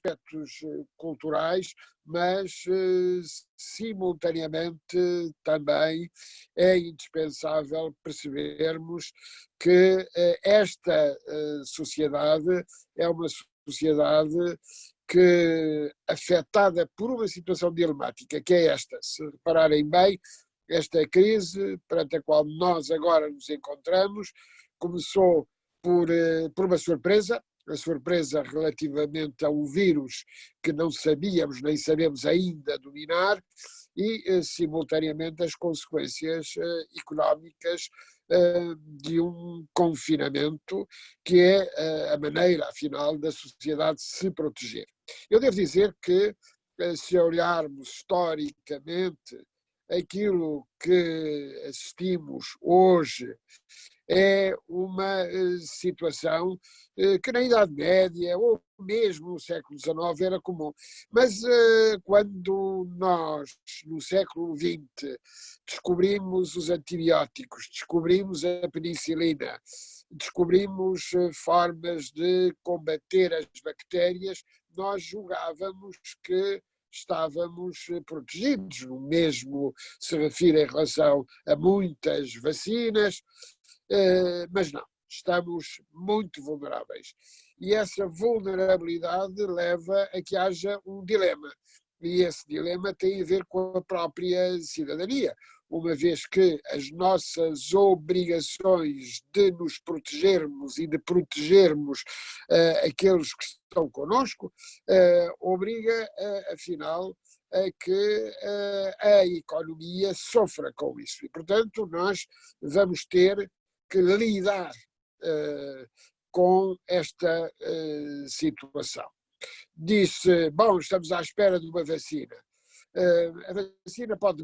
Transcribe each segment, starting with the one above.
aspectos culturais, mas simultaneamente também é indispensável percebermos que esta sociedade é uma sociedade que, afetada por uma situação dilemática, que é esta, se repararem bem, esta crise perante a qual nós agora nos encontramos, começou por uma surpresa, a surpresa relativamente a um vírus que não sabíamos nem sabemos ainda dominar, e simultaneamente as consequências económicas de um confinamento que é a maneira, afinal, da sociedade se proteger. Eu devo dizer que, se olharmos historicamente aquilo que assistimos hoje, é uma situação que na Idade Média ou mesmo no século XIX era comum. Mas quando nós, no século XX, descobrimos os antibióticos, descobrimos a penicilina, descobrimos formas de combater as bactérias, nós julgávamos que estávamos protegidos. O mesmo se refere em relação a muitas vacinas, mas não, estamos muito vulneráveis. E essa vulnerabilidade leva a que haja um dilema. E esse dilema tem a ver com a própria cidadania, uma vez que as nossas obrigações de nos protegermos e de protegermos aqueles que estão connosco, obriga, afinal, a que a economia sofra com isso. E, portanto, nós vamos ter que lidar com esta situação. Disse, bom, estamos à espera de uma vacina. A vacina pode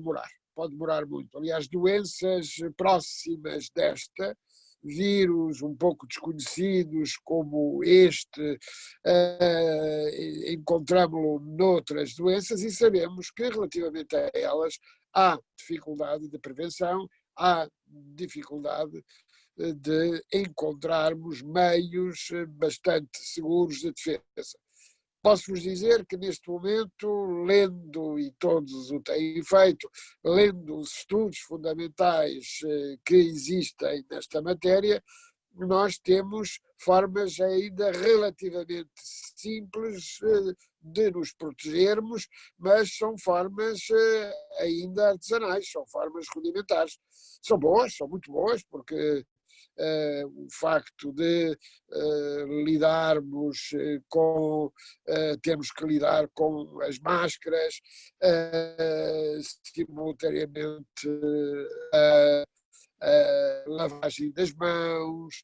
demorar muito. Aliás, doenças próximas desta, vírus um pouco desconhecidos como este, encontramos-lo noutras doenças e sabemos que relativamente a elas há dificuldade de prevenção, há dificuldade de encontrarmos meios bastante seguros de defesa. Posso-vos dizer que neste momento, lendo, e todos o têm feito, lendo os estudos fundamentais que existem nesta matéria, nós temos formas ainda relativamente simples de nos protegermos, mas são formas ainda artesanais, são formas rudimentares. São boas, são muito boas, porque o facto de lidarmos temos que lidar com as máscaras, simultaneamente a lavagem das mãos,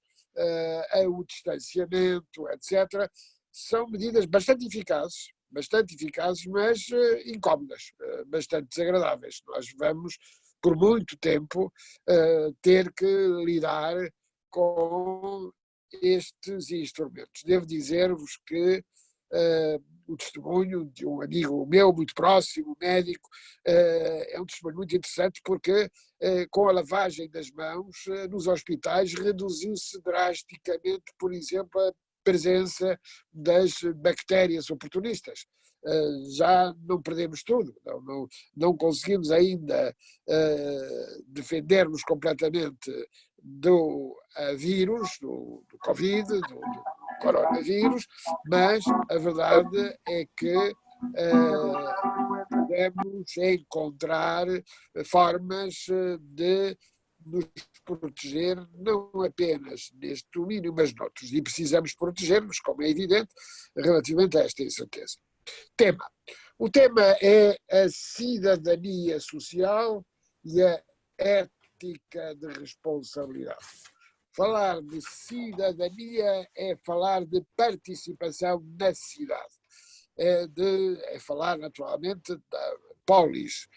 o distanciamento, etc., são medidas bastante eficazes, mas incómodas, bastante desagradáveis. Nós vamos, por muito tempo, ter que lidar com estes instrumentos. Devo dizer-vos que o testemunho de um amigo meu muito próximo, médico, é um testemunho muito interessante porque com a lavagem das mãos nos hospitais reduziu-se drasticamente, por exemplo, a presença das bactérias oportunistas. Já não perdemos tudo, não conseguimos ainda defender-nos completamente do vírus, do Covid, do coronavírus, mas a verdade é que podemos encontrar formas de nos proteger, não apenas neste domínio, mas noutros. E precisamos proteger-nos, como é evidente, relativamente a esta incerteza. Tema. O tema é a cidadania social e a ética de responsabilidade. Falar de cidadania é falar de participação na cidade. É falar, naturalmente, da polis.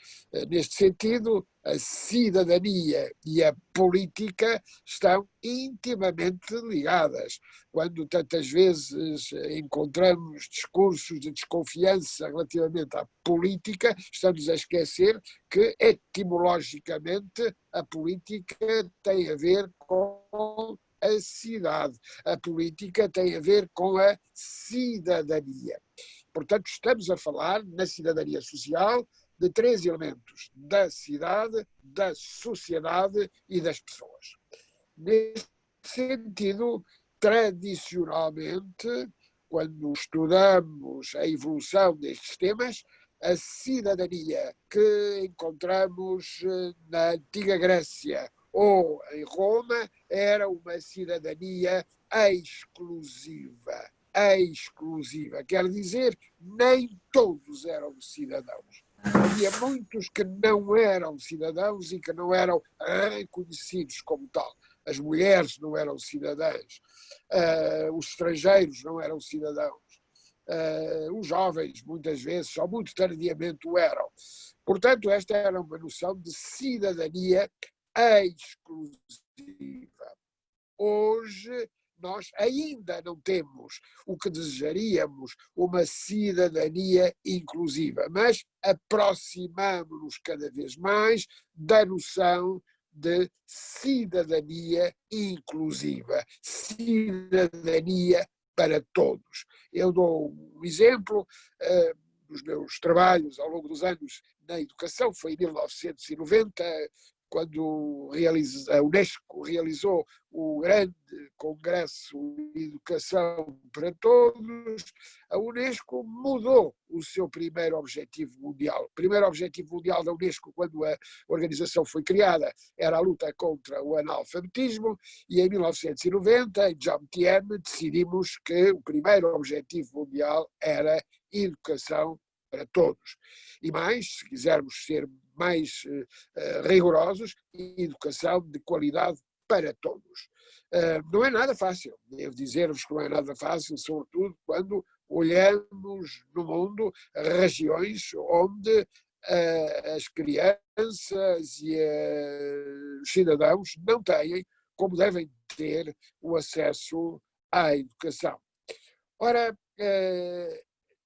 Neste sentido, a cidadania e a política estão intimamente ligadas. Quando tantas vezes encontramos discursos de desconfiança relativamente à política, estamos a esquecer que, etimologicamente, a política tem a ver com a cidade. A política tem a ver com a cidadania. Portanto, estamos a falar, na cidadania social, de três elementos: da cidade, da sociedade e das pessoas. Nesse sentido, tradicionalmente, quando estudamos a evolução destes temas, a cidadania que encontramos na antiga Grécia ou em Roma era uma cidadania exclusiva. Exclusiva, quer dizer, nem todos eram cidadãos. Havia muitos que não eram cidadãos e que não eram reconhecidos como tal. As mulheres não eram cidadãs, os estrangeiros não eram cidadãos, os jovens, muitas vezes, só muito tardiamente o eram. Portanto, esta era uma noção de cidadania exclusiva. Hoje, nós ainda não temos o que desejaríamos, uma cidadania inclusiva, mas aproximamos-nos cada vez mais da noção de cidadania inclusiva, cidadania para todos. Eu dou um exemplo dos meus trabalhos ao longo dos anos na educação, foi em 1990, quando a Unesco realizou o grande Congresso de Educação para Todos, a Unesco mudou o seu primeiro objetivo mundial. O primeiro objetivo mundial da Unesco, quando a organização foi criada, era a luta contra o analfabetismo, e em 1990, em Jomtien, decidimos que o primeiro objetivo mundial era educação para todos. E mais, se quisermos ser mais rigorosos, educação de qualidade para todos. Não é nada fácil, devo dizer-vos que não é nada fácil, sobretudo quando olhamos no mundo regiões onde as crianças e os cidadãos não têm, como devem ter, o acesso à educação. Ora,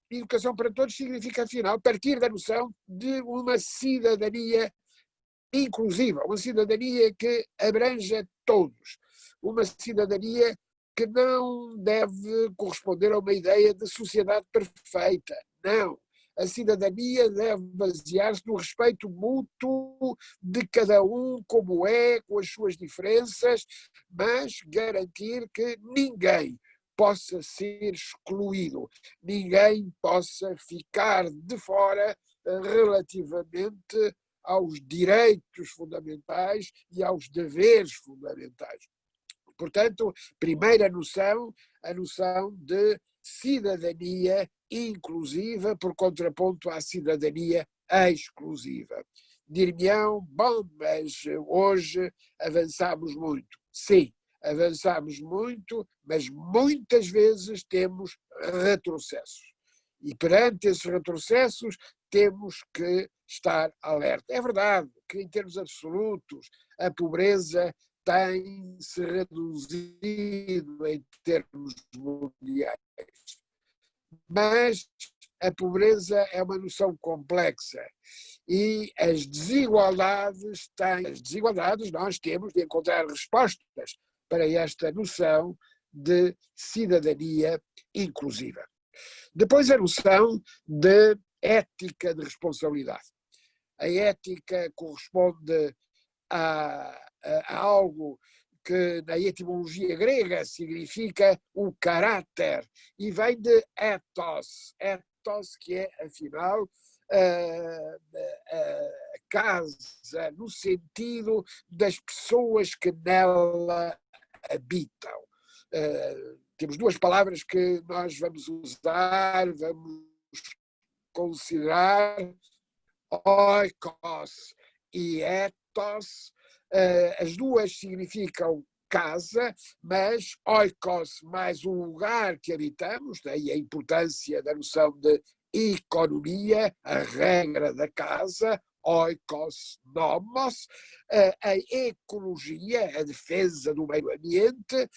educação para todos significa, afinal, partir da noção de uma cidadania inclusiva, uma cidadania que abranja todos, uma cidadania que não deve corresponder a uma ideia de sociedade perfeita, não. A cidadania deve basear-se no respeito mútuo de cada um como é, com as suas diferenças, mas garantir que ninguém possa ser excluído, ninguém possa ficar de fora relativamente aos direitos fundamentais e aos deveres fundamentais. Portanto, primeira noção, a noção de cidadania inclusiva por contraponto à cidadania exclusiva. Dir-me-ão, bom, mas hoje avançamos muito. Sim, avançamos muito, mas muitas vezes temos retrocessos. E perante esses retrocessos temos que estar alerta. É verdade que, em termos absolutos, a pobreza tem-se reduzido em termos mundiais. Mas a pobreza é uma noção complexa e as desigualdades nós temos de encontrar respostas para esta noção de cidadania inclusiva. Depois a noção de ética de responsabilidade. A ética corresponde a algo que na etimologia grega significa o caráter e vem de ethos, que é, afinal, a casa, no sentido das pessoas que nela habitam. Temos duas palavras que nós vamos usar, vamos considerar oikos e ethos. As duas significam casa, mas oikos mais o lugar que habitamos, daí a importância da noção de economia, a regra da casa, oikos nomos, a ecologia, a defesa do meio ambiente,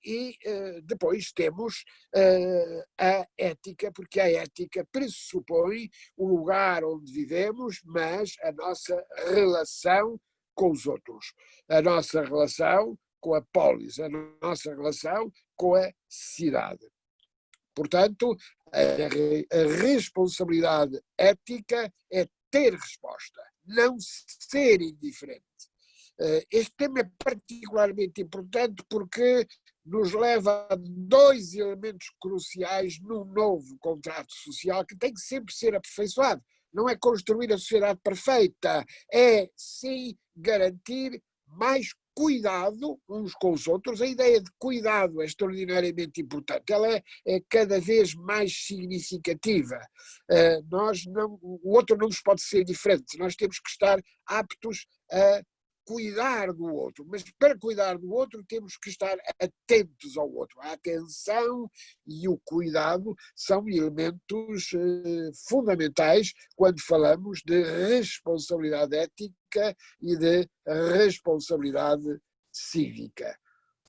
e depois temos a ética, porque a ética pressupõe o lugar onde vivemos, mas a nossa relação com os outros, a nossa relação com a polis, a nossa relação com a cidade. Portanto, A responsabilidade ética é ter resposta, não ser indiferente. Este tema é particularmente importante porque nos leva a dois elementos cruciais num novo contrato social que tem que sempre ser aperfeiçoado. Não é construir a sociedade perfeita, é sim garantir mais cuidado uns com os outros. A ideia de cuidado é extraordinariamente importante, ela é cada vez mais significativa. O outro não nos pode ser diferente, nós temos que estar aptos a cuidar do outro, mas para cuidar do outro temos que estar atentos ao outro. A atenção e o cuidado são elementos fundamentais quando falamos de responsabilidade ética e de responsabilidade cívica.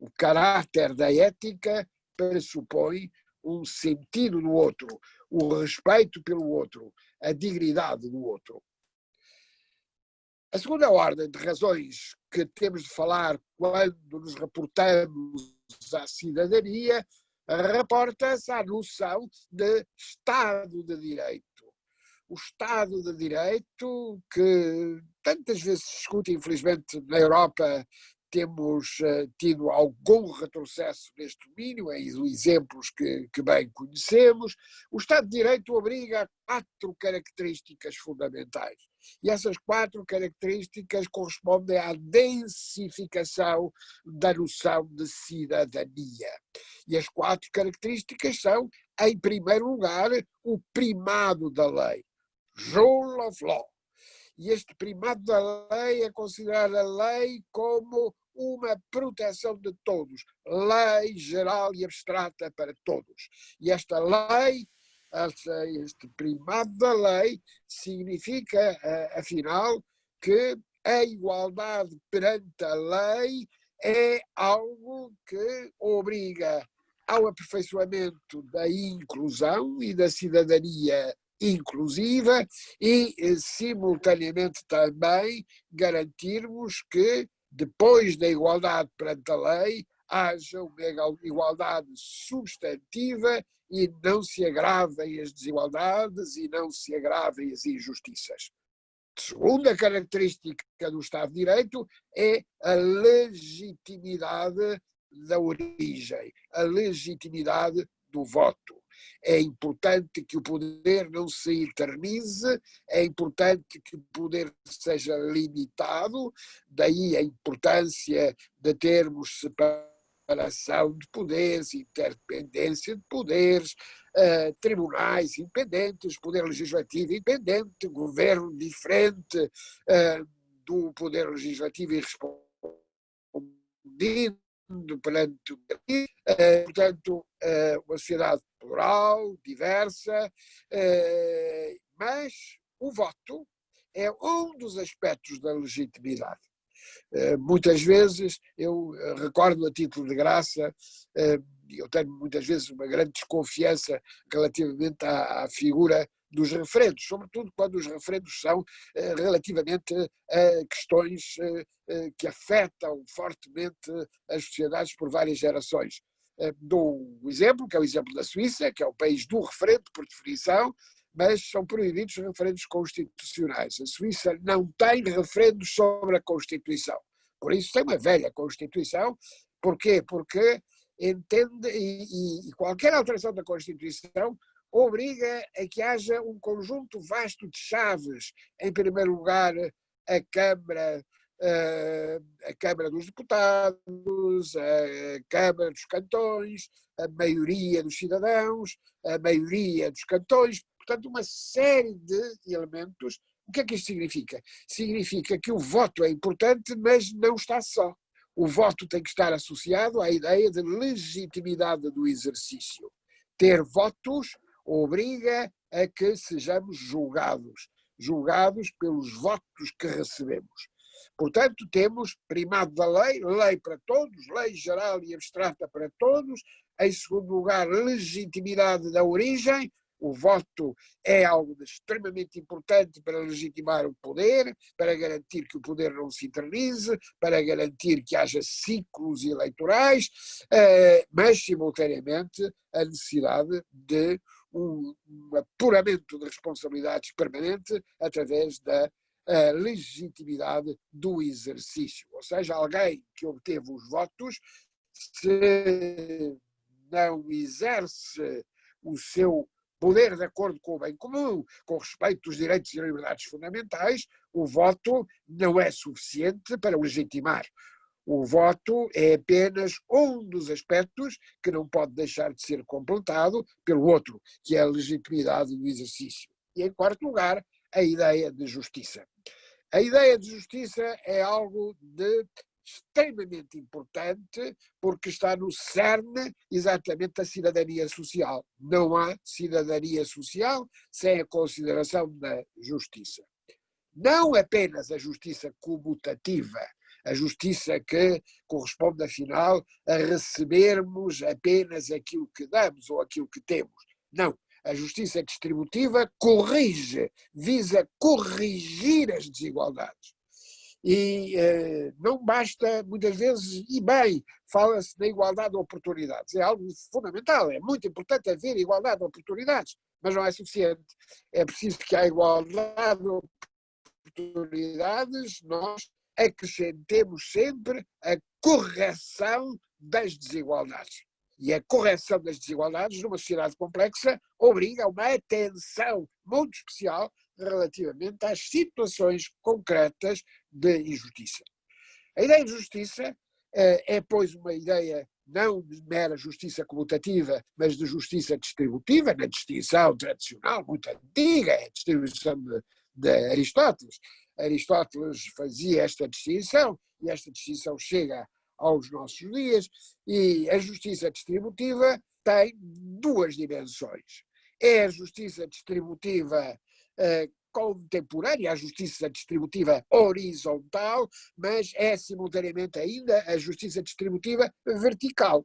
O caráter da ética pressupõe um sentido do outro, o respeito pelo outro, a dignidade do outro. A segunda ordem de razões que temos de falar quando nos reportamos à cidadania reporta-se à noção de Estado de Direito. O Estado de Direito, que tantas vezes se discute, infelizmente, na Europa, temos tido algum retrocesso neste domínio, em exemplos que bem conhecemos. O Estado de Direito obriga a 4 características fundamentais. E essas 4 características correspondem à densificação da noção de cidadania. E as 4 características são, em primeiro lugar, o primado da lei, rule of law. E este primado da lei é considerar a lei como uma proteção de todos, lei geral e abstrata para todos. E esta lei, este primado da lei, significa, afinal, que a igualdade perante a lei é algo que obriga ao aperfeiçoamento da inclusão e da cidadania inclusiva e, simultaneamente, também garantirmos que, depois da igualdade perante a lei, haja uma igualdade substantiva e não se agravem as desigualdades e não se agravem as injustiças. A segunda característica do Estado de Direito é a legitimidade da origem, a legitimidade do voto. É importante que o poder não se eternize, é importante que o poder seja limitado, daí a importância de termos separação de poderes, interdependência de poderes, tribunais independentes, poder legislativo independente, governo diferente do poder legislativo e respondido perante portanto, uma sociedade plural, diversa, mas o voto é um dos aspectos da legitimidade. Muitas vezes, eu recordo a título de graça, eu tenho muitas vezes uma grande desconfiança relativamente à figura dos referendos, sobretudo quando os referendos são relativamente a questões que afetam fortemente as sociedades por várias gerações. Dou um exemplo, que é o exemplo da Suíça, que é o país do referendo, por definição, mas são proibidos referendos constitucionais. A Suíça não tem referendos sobre a Constituição. Por isso tem uma velha Constituição. Porquê? Porque entende, e qualquer alteração da Constituição obriga a que haja um conjunto vasto de chaves. Em primeiro lugar, a Câmara dos Deputados, a Câmara dos Cantões, a maioria dos cidadãos, a maioria dos cantões, portanto, uma série de elementos. O que é que isto significa? Significa que o voto é importante, mas não está só. O voto tem que estar associado à ideia de legitimidade do exercício. Ter votos obriga a que sejamos julgados pelos votos que recebemos. Portanto, temos primado da lei, lei para todos, lei geral e abstrata para todos. Em segundo lugar, legitimidade da origem. O voto é algo extremamente importante para legitimar o poder, para garantir que o poder não se eternize, para garantir que haja ciclos eleitorais, mas, simultaneamente, a necessidade de um apuramento de responsabilidades permanente através da legitimidade do exercício. Ou seja, alguém que obteve os votos, se não exerce o seu poder de acordo com o bem comum, com respeito dos direitos e liberdades fundamentais, o voto não é suficiente para o legitimar. O voto é apenas um dos aspectos que não pode deixar de ser completado pelo outro, que é a legitimidade do exercício. E, em quarto lugar, a ideia de justiça. A ideia de justiça é algo de extremamente importante porque está no cerne exatamente da cidadania social. Não há cidadania social sem a consideração da justiça. Não apenas a justiça comutativa, a justiça que corresponde, afinal, a recebermos apenas aquilo que damos ou aquilo que temos. Não. A justiça distributiva corrige, visa corrigir as desigualdades. E não basta, muitas vezes, e bem, fala-se da igualdade de oportunidades. É algo fundamental, é muito importante haver igualdade de oportunidades, mas não é suficiente. É preciso que a igualdade de oportunidades nós acrescentemos sempre a correção das desigualdades. E a correção das desigualdades numa sociedade complexa obriga a uma atenção muito especial relativamente às situações concretas de injustiça. A ideia de justiça é, pois, uma ideia não de mera justiça comutativa, mas de justiça distributiva, na distinção tradicional, muito antiga, a distribuição de Aristóteles. Aristóteles fazia esta distinção, e esta distinção chega aos nossos dias, e a justiça distributiva tem duas dimensões. É a justiça distributiva contemporânea, a justiça distributiva horizontal, mas é simultaneamente ainda a justiça distributiva vertical,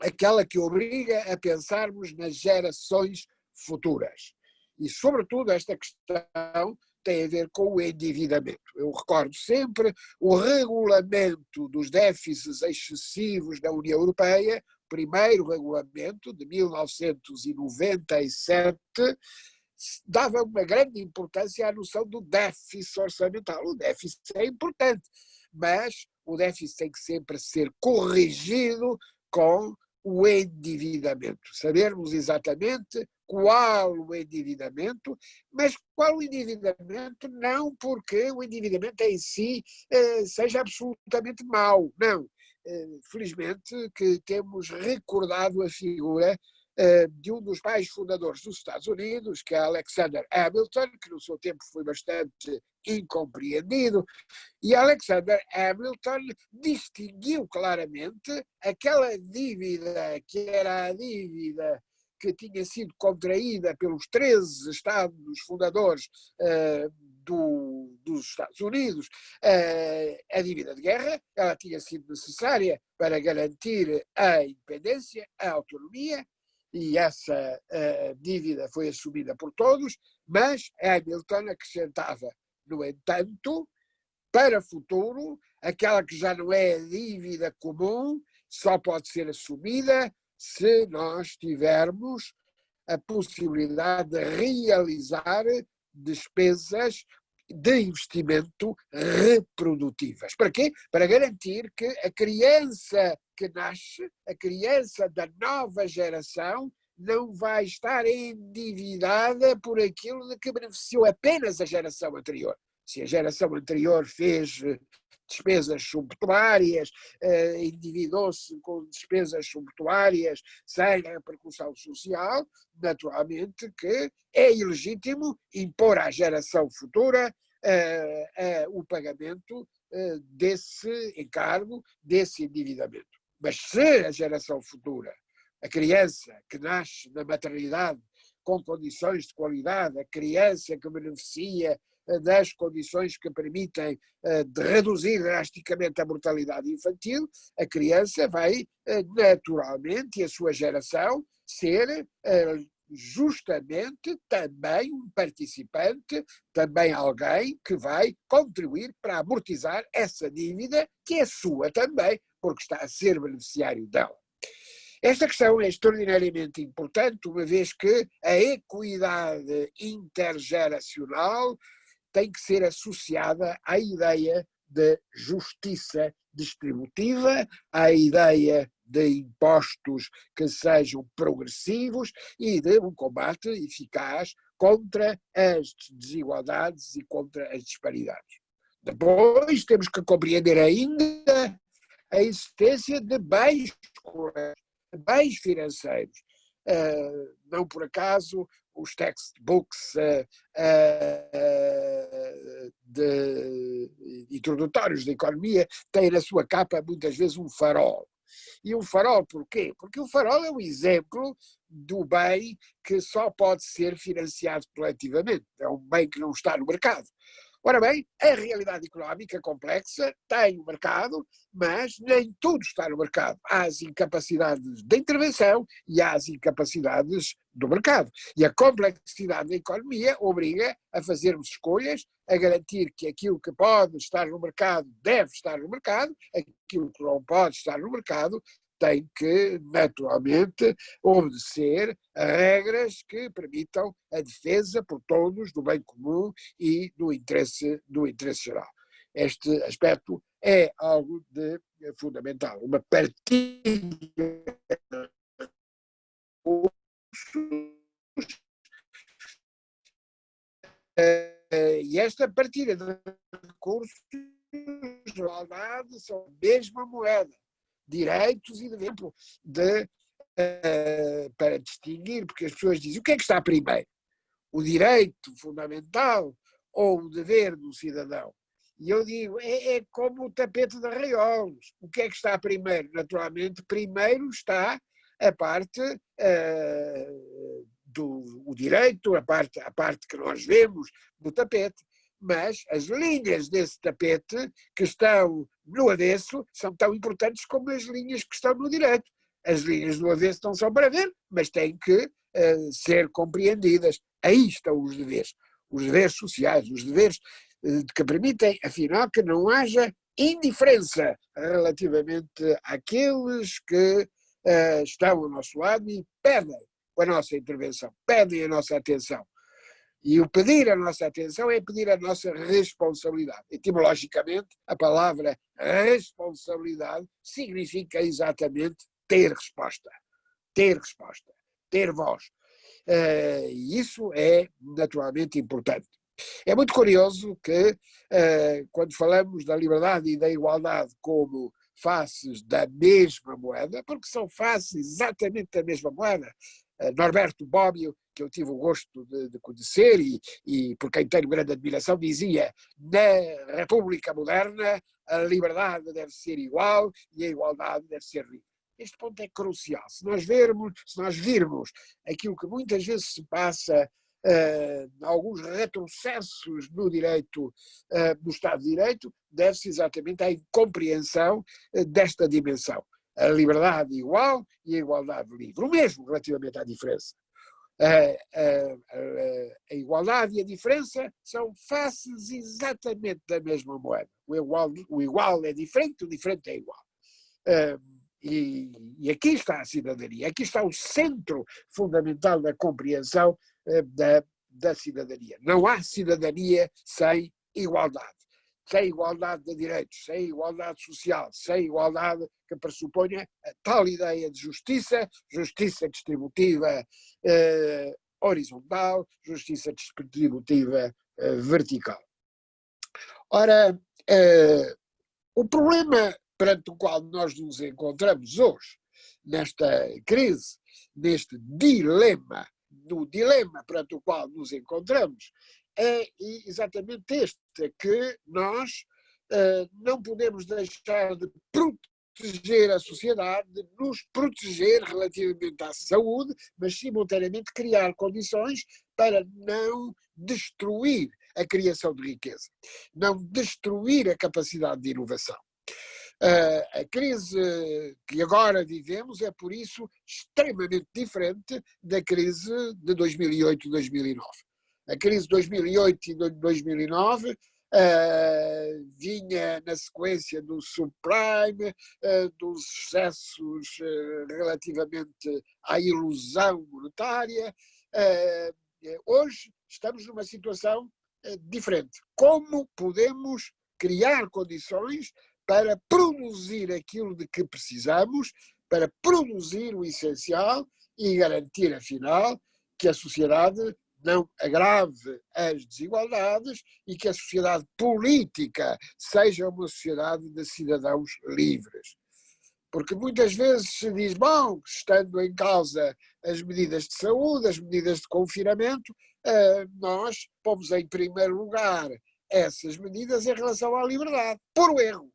aquela que obriga a pensarmos nas gerações futuras. E, sobretudo, esta questão tem a ver com o endividamento. Eu recordo sempre o regulamento dos déficits excessivos da União Europeia, primeiro regulamento de 1997, dava uma grande importância à noção do déficit orçamental. O déficit é importante, mas o déficit tem que sempre ser corrigido com o endividamento. Sabermos exatamente qual o endividamento, mas qual o endividamento não porque o endividamento em si seja absolutamente mau, não. Felizmente que temos recordado a figura de um dos pais fundadores dos Estados Unidos, que é Alexander Hamilton, que no seu tempo foi bastante incompreendido, e Alexander Hamilton distinguiu claramente aquela dívida que era a dívida que tinha sido contraída pelos 13 Estados fundadores dos Estados Unidos, a dívida de guerra. Ela tinha sido necessária para garantir a independência, a autonomia, e essa dívida foi assumida por todos, mas Hamilton acrescentava, no entanto, para o futuro, aquela que já não é a dívida comum, só pode ser assumida se nós tivermos a possibilidade de realizar despesas de investimento reprodutivas. Para quê? Para garantir que a criança que nasce, a criança da nova geração, não vai estar endividada por aquilo de que beneficiou apenas a geração anterior. Se a geração anterior fez despesas subtuárias, endividou-se com despesas subtuárias sem repercussão social, naturalmente que é ilegítimo impor à geração futura o pagamento desse encargo, desse endividamento. Mas se a geração futura, a criança que nasce na maternidade com condições de qualidade, a criança que beneficia das condições que permitem de reduzir drasticamente a mortalidade infantil, a criança vai naturalmente, e a sua geração, ser justamente também um participante, também alguém que vai contribuir para amortizar essa dívida que é sua também, porque está a ser beneficiário dela. Esta questão é extraordinariamente importante, uma vez que a equidade intergeracional tem que ser associada à ideia de justiça distributiva, à ideia de impostos que sejam progressivos e de um combate eficaz contra as desigualdades e contra as disparidades. Depois temos que compreender ainda a existência de bens financeiros. Não por acaso os textbooks introdutórios da economia têm na sua capa muitas vezes um farol. E um farol porquê? Porque o farol é um exemplo do bem que só pode ser financiado coletivamente. É um bem que não está no mercado. Ora bem, a realidade económica complexa tem o mercado, mas nem tudo está no mercado. Há as incapacidades de intervenção e há as incapacidades do mercado. E a complexidade da economia obriga a fazermos escolhas, a garantir que aquilo que pode estar no mercado deve estar no mercado, aquilo que não pode estar no mercado tem que, naturalmente, obedecer a regras que permitam a defesa por todos do bem comum e do interesse geral. Este aspecto é algo de fundamental. Uma partilha de recursos e esta partilha de recursos, igualdade, são a mesma moeda. Direitos e deveres para distinguir, porque as pessoas dizem o que é que está primeiro? O direito fundamental ou o dever do cidadão? E eu digo, é como o tapete de arraiolos. O que é que está primeiro? Naturalmente, primeiro está a parte do direito, a parte que nós vemos do tapete. Mas as linhas desse tapete que estão no avesso são tão importantes como as linhas que estão no direito. As linhas do avesso não são para ver, mas têm que ser compreendidas. Aí estão os deveres sociais, os deveres que permitem, afinal, que não haja indiferença relativamente àqueles que estão ao nosso lado e pedem a nossa intervenção, pedem a nossa atenção. E o pedir a nossa atenção é pedir a nossa responsabilidade. Etimologicamente, a palavra responsabilidade significa exatamente ter resposta, ter voz. E isso é naturalmente importante. É muito curioso que, quando falamos da liberdade e da igualdade como faces da mesma moeda, porque são faces exatamente da mesma moeda, Norberto Bobbio, que eu tive o gosto de conhecer e por quem tenho grande admiração, dizia: na República Moderna a liberdade deve ser igual e a igualdade deve ser livre. Este ponto é crucial. Se nós virmos aquilo que muitas vezes se passa, alguns retrocessos no direito, no Estado de Direito, deve-se exatamente à incompreensão desta dimensão. A liberdade igual e a igualdade livre. O mesmo relativamente à diferença. A igualdade e a diferença são faces exatamente da mesma moeda. O igual é diferente, o diferente é igual. E aqui está a cidadania, aqui está o centro fundamental da compreensão da cidadania. Não há cidadania sem igualdade. Sem igualdade de direitos, sem igualdade social, sem igualdade que pressuponha a tal ideia de justiça distributiva horizontal, justiça distributiva vertical. Ora, o problema perante o qual nós nos encontramos hoje, nesta crise, neste dilema, no dilema perante o qual nos encontramos, é exatamente este, que nós não podemos deixar de proteger a sociedade, de nos proteger relativamente à saúde, mas simultaneamente criar condições para não destruir a criação de riqueza, não destruir a capacidade de inovação. A crise que agora vivemos é, por isso, extremamente diferente da crise de 2008 e 2009. A crise de 2008 e 2009 vinha na sequência do subprime, dos excessos relativamente à ilusão monetária. Hoje estamos numa situação diferente. Como podemos criar condições para produzir aquilo de que precisamos, para produzir o essencial e garantir, afinal, que a sociedade não agrave as desigualdades e que a sociedade política seja uma sociedade de cidadãos livres. Porque muitas vezes se diz, bom, estando em causa as medidas de saúde, as medidas de confinamento, nós pomos em primeiro lugar essas medidas em relação à liberdade, por um erro,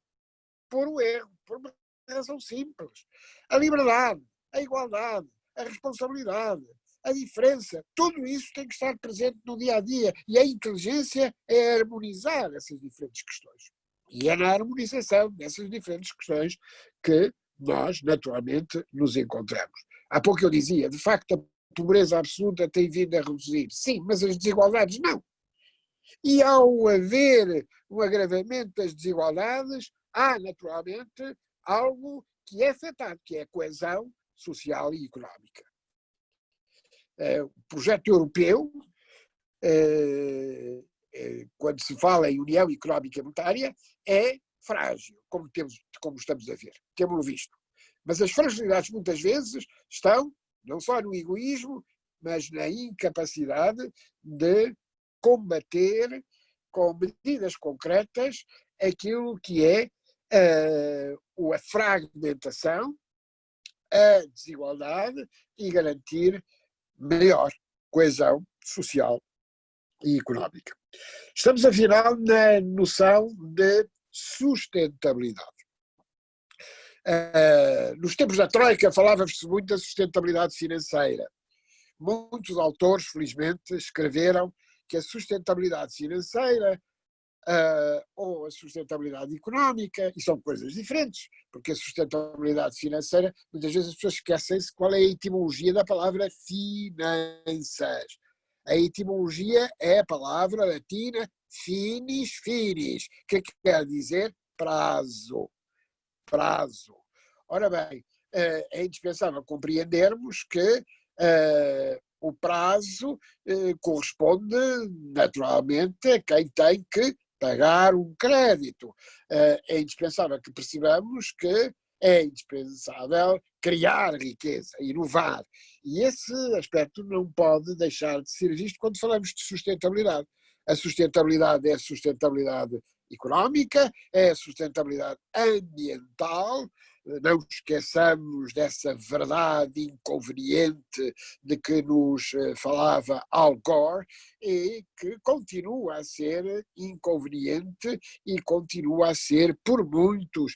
por uma razão simples. A liberdade, a igualdade, a responsabilidade, a diferença, tudo isso tem que estar presente no dia a dia e a inteligência é harmonizar essas diferentes questões. E é na harmonização dessas diferentes questões que nós, naturalmente, nos encontramos. Há pouco eu dizia, de facto, a pobreza absoluta tem vindo a reduzir. Sim, mas as desigualdades não. E ao haver um agravamento das desigualdades, há, naturalmente, algo que é afetado, que é a coesão social e económica. O projeto europeu, quando se fala em União Económica e Monetária, é frágil, como estamos a ver, temos visto. Mas as fragilidades muitas vezes estão não só no egoísmo, mas na incapacidade de combater com medidas concretas aquilo que é a fragmentação, a desigualdade e garantir maior coesão social e económica. Estamos, afinal, na noção de sustentabilidade. Nos tempos da Troika falava-se muito da sustentabilidade financeira. Muitos autores, felizmente, escreveram que a sustentabilidade financeira ou a sustentabilidade económica, e são coisas diferentes, porque a sustentabilidade financeira, muitas vezes as pessoas esquecem-se qual é a etimologia da palavra finanças. A etimologia é a palavra latina finis, que quer dizer prazo. Prazo. Ora bem, é indispensável compreendermos que o prazo corresponde naturalmente a quem tem que pagar um crédito. É indispensável que percebamos que é indispensável criar riqueza, inovar. E esse aspecto não pode deixar de ser visto quando falamos de sustentabilidade. A sustentabilidade é a sustentabilidade económica, é a sustentabilidade ambiental. Não esqueçamos dessa verdade inconveniente de que nos falava Al Gore e que continua a ser inconveniente e continua a ser, por muitos,